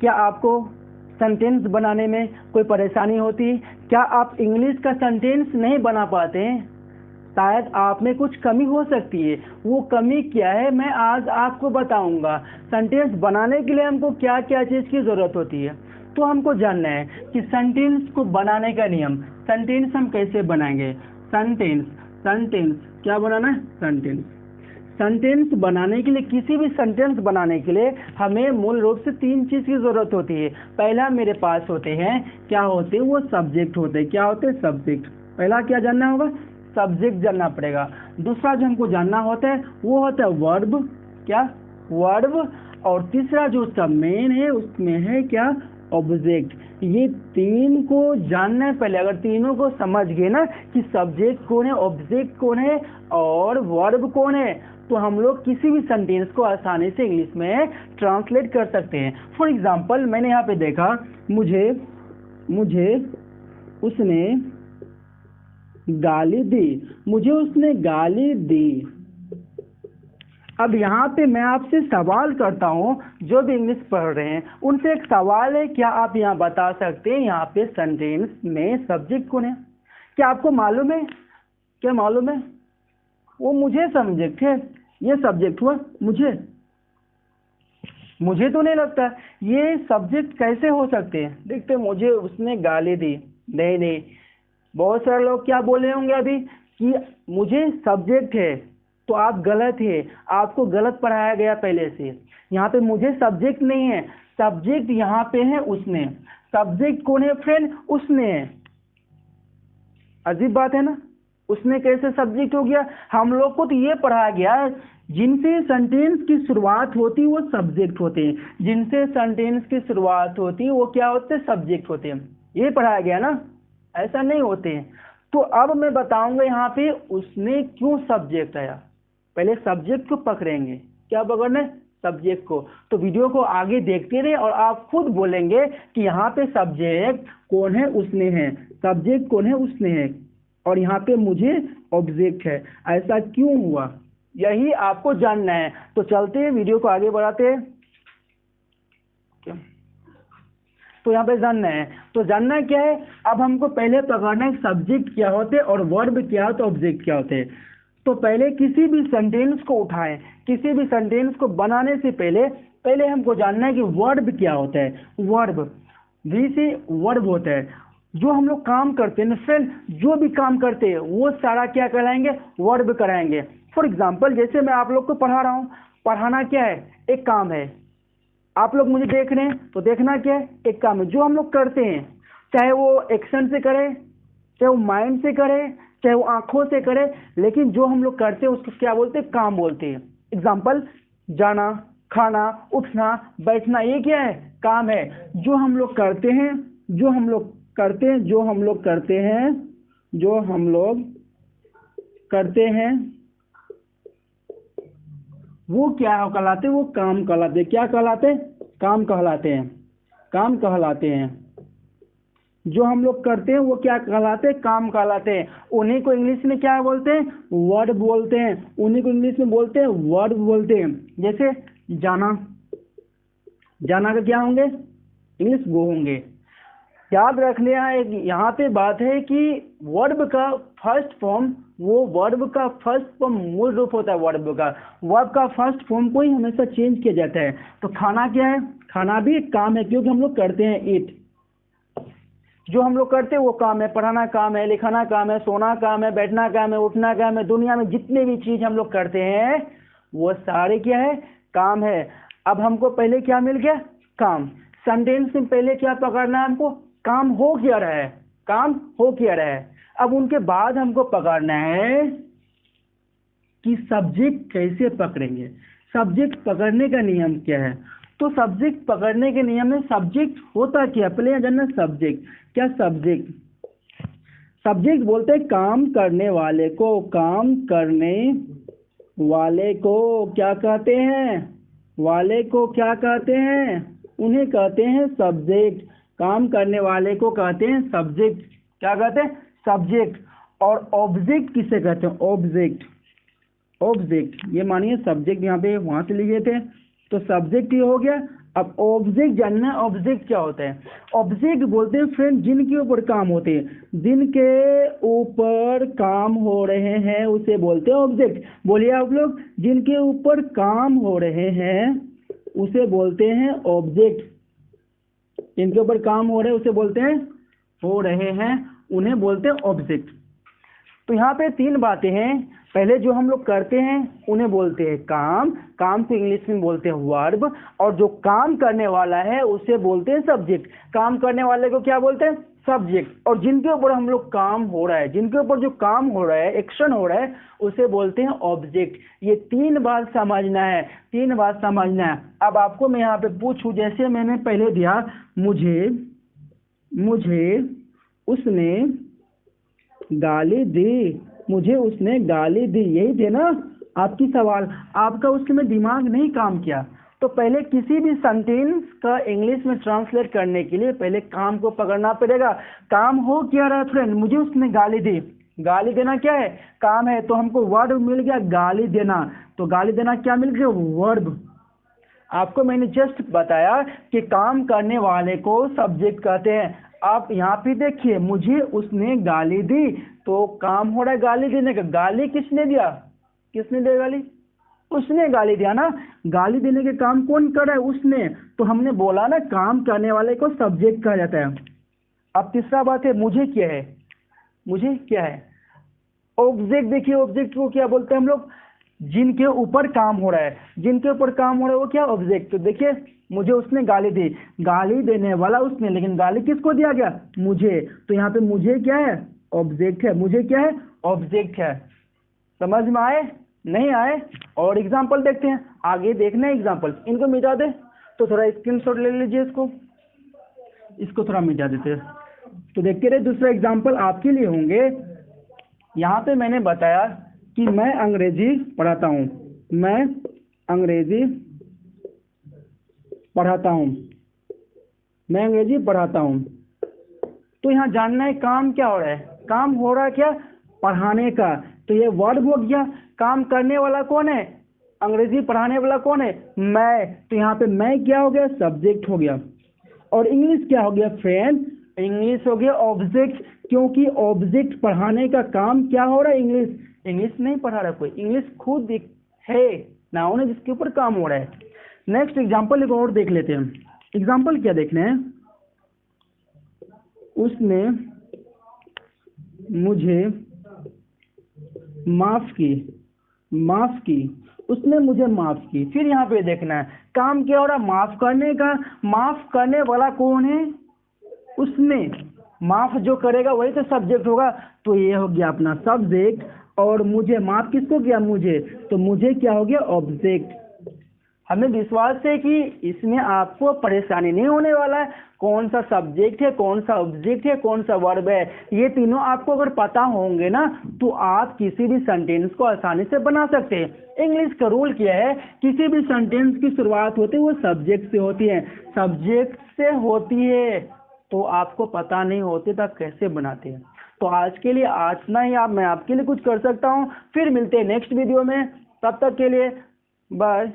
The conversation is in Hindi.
क्या आपको सेंटेंस बनाने में कोई परेशानी होती है? क्या आप इंग्लिश का सेंटेंस नहीं बना पाते हैं? शायद आप में कुछ कमी हो सकती है। वो कमी क्या है मैं आज आपको बताऊंगा। सेंटेंस बनाने के लिए हमको क्या क्या चीज़ की ज़रूरत होती है, तो हमको जानना है कि सेंटेंस को बनाने का नियम, सेंटेंस हम कैसे बनाएंगे। सेंटेंस सेंटेंस क्या बनाना है? सेंटेंस। सेंटेंस बनाने के लिए, किसी भी सेंटेंस बनाने के लिए हमें मूल रूप से 3 चीज़ की ज़रूरत होती है। पहला मेरे पास होते हैं, क्या होते हैं? वो सब्जेक्ट होते हैं। क्या होते हैं? सब्जेक्ट। पहला क्या जानना होगा? सब्जेक्ट जानना पड़ेगा। दूसरा जो हमको जानना होता है वो होता है वर्ब। क्या? वर्ब। और तीसरा जो सब मेन है उसमें है क्या? ऑब्जेक्ट। ये 3 को जानना है पहले। अगर तीनों को समझ गए ना कि सब्जेक्ट कौन है, ऑब्जेक्ट कौन है और वर्ब कौन है, तो हम लोग किसी भी सेंटेंस को आसानी से इंग्लिश में ट्रांसलेट कर सकते हैं। फॉर एग्जाम्पल मैंने यहाँ पे देखा, मुझे उसने गाली दी। मुझे उसने गाली दी। अब यहाँ पे मैं आपसे सवाल करता हूँ, जो भी इंग्लिश पढ़ रहे हैं उनसे एक सवाल है, क्या आप यहाँ बता सकते हैं यहाँ पे सेंटेंस में सब्जेक्ट कौन है? क्या आपको मालूम है? क्या मालूम है? वो मुझे सब्जेक्ट है। ये सब्जेक्ट हुआ मुझे तो नहीं लगता। ये सब्जेक्ट कैसे हो सकते हैं? देखते, मुझे उसने गाली दी। नहीं, बहुत सारे लोग क्या बोले होंगे अभी कि मुझे सब्जेक्ट है, तो आप गलत है। आपको गलत पढ़ाया गया पहले से। यहाँ पे मुझे सब्जेक्ट नहीं है, सब्जेक्ट यहाँ पे है उसने। सब्जेक्ट कौन है फ्रेंड? उसने। अजीब बात है ना, उसने कैसे सब्जेक्ट हो गया? हम लोग को तो ये पढ़ाया गया जिनसे सेंटेंस की शुरुआत होती है वो सब्जेक्ट होते हैं। जिनसे सेंटेंस की शुरुआत होती है वो क्या होते हैं? सब्जेक्ट होते हैं। ये पढ़ाया गया ना, ऐसा नहीं होते हैं। तो अब मैं बताऊंगा यहाँ पे उसने क्यों सब्जेक्ट आया। पहले सब्जेक्ट को पकड़ेंगे। क्या पकड़ना है? सब्जेक्ट को। तो वीडियो को आगे देखते रहे और आप खुद बोलेंगे कि यहाँ पे सब्जेक्ट कौन है? उसने है। सब्जेक्ट कौन है? उसने है। और यहाँ पे मुझे ऑब्जेक्ट है। ऐसा क्यों हुआ, यही आपको जानना है। तो चलते हैं, वीडियो को आगे बढ़ाते हैं। तो यहाँ पे जानना है, तो जानना क्या है? अब हमको पहले पकड़ना है सब्जेक्ट क्या होते हैं और वर्ब क्या होते हैं, ऑब्जेक्ट क्या होते हैं। तो पहले किसी भी सेंटेंस को उठाएं, किसी भी सेंटेंस को बनाने से पहले हमको जानना है कि वर्ब क्या होता है। वर्ब, वी से वर्ब होता है। जो हम लोग काम करते हैं ना फ्रेंड, जो भी काम करते हैं वो सारा क्या कहलाएंगे? वर्ब कराएंगे। फॉर एग्जाम्पल जैसे मैं आप लोग को पढ़ा रहा हूँ, पढ़ाना क्या है? एक काम है। आप लोग मुझे देख रहे हैं तो देखना क्या है? एक काम है। जो हम लोग करते हैं, चाहे वो एक्शन से करें, चाहे वो माइंड से करें, चाहे वो आंखों से करें, लेकिन जो हम लोग करते हैं उसको क्या बोलते हैं? काम बोलते हैं। एग्जाम्पल, जाना, खाना, उठना, बैठना, ये क्या है? काम है। जो हम लोग करते हैं, जो हम लोग करते हैं, जो हम लोग करते हैं, जो हम लोग करते हैं, वो क्या कहलाते हैं? वो काम कहलाते हैं। क्या कहलाते हैं? काम कहलाते हैं। काम कहलाते हैं। जो हम लोग करते हैं वो क्या कहलाते हैं? काम कहलाते हैं। उन्हीं को इंग्लिश में क्या बोलते हैं? वर्ब बोलते हैं। उन्हीं को इंग्लिश में बोलते हैं वर्ब बोलते हैं। जैसे जाना, जाना का क्या होंगे? इंग्लिश गो होंगे। याद रखने यहाँ पे बात है कि वर्ब का फर्स्ट फॉर्म, वो वर्ब का फर्स्ट फॉर्म मूल रूप होता है वर्ब का। वर्ब का फर्स्ट फॉर्म को ही हमेशा चेंज किया जाता है। तो खाना क्या है? खाना भी एक काम है, क्योंकि हम लोग करते हैं ईट। जो हम लोग करते हैं वो काम है। पढ़ाना काम है, लिखाना काम है, सोना काम है, बैठना काम है, उठना काम है। दुनिया में जितने भी चीज हम लोग करते हैं वो सारे क्या है? काम है। अब हमको पहले क्या मिल गया? काम। सेंटेंस में पहले क्या पकड़ना है हमको? काम हो क्या रहा है, काम हो क्या रहा है। अब उनके बाद हमको पकड़ना है कि सब्जेक्ट कैसे पकड़ेंगे। सब्जेक्ट पकड़ने का नियम क्या है? तो सब्जेक्ट पकड़ने के नियम में सब्जेक्ट होता क्या, पहले यहाँ जानना। सब्जेक्ट क्या? सब्जेक्ट, सब्जेक्ट बोलते हैं काम करने वाले को। काम करने वाले को क्या कहते हैं? वाले को क्या कहते हैं? उन्हें कहते हैं सब्जेक्ट। काम करने वाले को कहते हैं सब्जेक्ट। क्या कहते हैं? सब्जेक्ट। और ऑब्जेक्ट किसे कहते हैं? ऑब्जेक्ट। ऑब्जेक्ट, ये मानिए सब्जेक्ट यहाँ पे वहां से लिए थे, तो सब्जेक्ट ये हो गया। अब ऑब्जेक्ट जानना है, ऑब्जेक्ट क्या होता है। ऑब्जेक्ट बोलते हैं फ्रेंड जिनके ऊपर काम होते हैं, जिनके ऊपर काम हो रहे हैं उसे बोलते हैं ऑब्जेक्ट। बोलिए आप लोग, जिनके ऊपर काम हो रहे हैं उसे बोलते हैं ऑब्जेक्ट। जिनके ऊपर काम हो रहे हैं उसे बोलते हैं, हो रहे हैं उन्हें बोलते हैं ऑब्जेक्ट। तो यहाँ पे तीन बातें हैं। पहले जो हम लोग करते हैं उन्हें बोलते हैं काम, काम को इंग्लिश में बोलते हैं वर्ब, और जो काम करने वाला है उसे बोलते हैं सब्जेक्ट। काम करने वाले को क्या बोलते हैं, सब्जेक्ट। और जिनके ऊपर हम लोग काम हो रहा है, जिनके ऊपर जो काम हो रहा है, एक्शन हो रहा है, उसे बोलते हैं ऑब्जेक्ट। ये तीन बात समझना है, तीन बात समझना है। अब आपको मैं यहाँ पे पूछूं, जैसे मैंने पहले दिया, मुझे उसने गाली दी, मुझे उसने गाली दी, यही थे ना आपकी सवाल। आपका उसमें दिमाग नहीं काम किया। तो पहले किसी भी सेंटेंस का इंग्लिश में ट्रांसलेट करने के लिए पहले काम को पकड़ना पड़ेगा। काम हो क्या रहा है फ्रेंड, मुझे उसने गाली दी। गाली देना क्या है, काम है। तो हमको वर्ड मिल गया गाली देना। तो गाली देना क्या मिल गया, वर्ब। आपको मैंने जस्ट बताया कि काम करने वाले को सब्जेक्ट कहते हैं। आप यहाँ पे देखिए, मुझे उसने गाली दी, तो काम हो रहा है गाली देने का। गाली किसने दिया, किसने दिया गाली, उसने गाली दिया ना। गाली देने के काम कौन कर रहा है, उसने। तो हमने बोला ना काम करने वाले को सब्जेक्ट कहा जाता है। अब तीसरा बात है, मुझे क्या है, मुझे क्या है, ऑब्जेक्ट। देखिए ऑब्जेक्ट को क्या बोलते हैं हम लोग, जिनके ऊपर काम हो रहा है, जिनके ऊपर काम हो रहा है वो क्या, ऑब्जेक्ट। तो देखिए मुझे उसने गाली दी, गाली देने वाला उसने, लेकिन गाली किसको दिया गया, मुझे। तो यहाँ पे मुझे क्या है, ऑब्जेक्ट है। मुझे क्या है, ऑब्जेक्ट है। समझ में आए, नहीं आए। और एग्जाम्पल देखते हैं, आगे देखना है एग्जाम्पल। इनको मिटा दे, तो थोड़ा स्क्रीनशॉट ले लीजिए, इसको थोड़ा मिटा देते हैं। तो देखते रहे, दूसरा एग्जाम्पल आपके लिए होंगे। यहाँ पे मैंने बताया कि मैं अंग्रेजी पढ़ाता हूँ, मैं अंग्रेजी पढ़ाता हूँ, मैं अंग्रेजी पढ़ाता हूँ। तो यहाँ जानना है काम क्या हो रहा है, काम हो रहा है क्या, पढ़ाने का। तो ये वर्ब हो गया। काम करने वाला कौन है, अंग्रेजी पढ़ाने वाला कौन है, मैं। तो यहाँ पे मैं क्या हो गया, सब्जेक्ट हो गया। और इंग्लिश क्या हो गया फ्रेंड, इंग्लिश हो गया ऑब्जेक्ट। क्योंकि ऑब्जेक्ट पढ़ाने का काम क्या हो रहा है, इंग्लिश। इंग्लिश नहीं पढ़ा रहा कोई, इंग्लिश खुद है नाउन है जिसके ऊपर काम हो रहा है। नेक्स्ट एग्जाम्पल एक और देख लेते हैं। एग्जाम्पल क्या देखना है, उसने मुझे माफ की, माफ की, उसने मुझे माफ की। फिर यहाँ पे देखना है काम क्या हो रहा है, माफ करने का। माफ करने वाला कौन है, उसने। माफ जो करेगा वही तो सब्जेक्ट होगा। तो ये हो गया अपना सब्जेक्ट। और मुझे माफ किसको किया, मुझे। तो मुझे क्या हो गया, ऑब्जेक्ट। हमें विश्वास है कि इसमें आपको परेशानी नहीं होने वाला है। कौन सा सब्जेक्ट है, कौन सा ऑब्जेक्ट है, कौन सा वर्ब है, ये तीनों आपको अगर पता होंगे ना, तो आप किसी भी सेंटेंस को आसानी से बना सकते हैं। इंग्लिश का रूल क्या है, किसी भी सेंटेंस की शुरुआत होती है वो सब्जेक्ट से होती है, सब्जेक्ट से होती है। तो आपको पता नहीं होते तो आप कैसे बनाते हैं। तो आज के लिए आज ना ही मैं आपके लिए कुछ कर सकता हूँ। फिर मिलते हैं नेक्स्ट वीडियो में, तब तक के लिए बाय।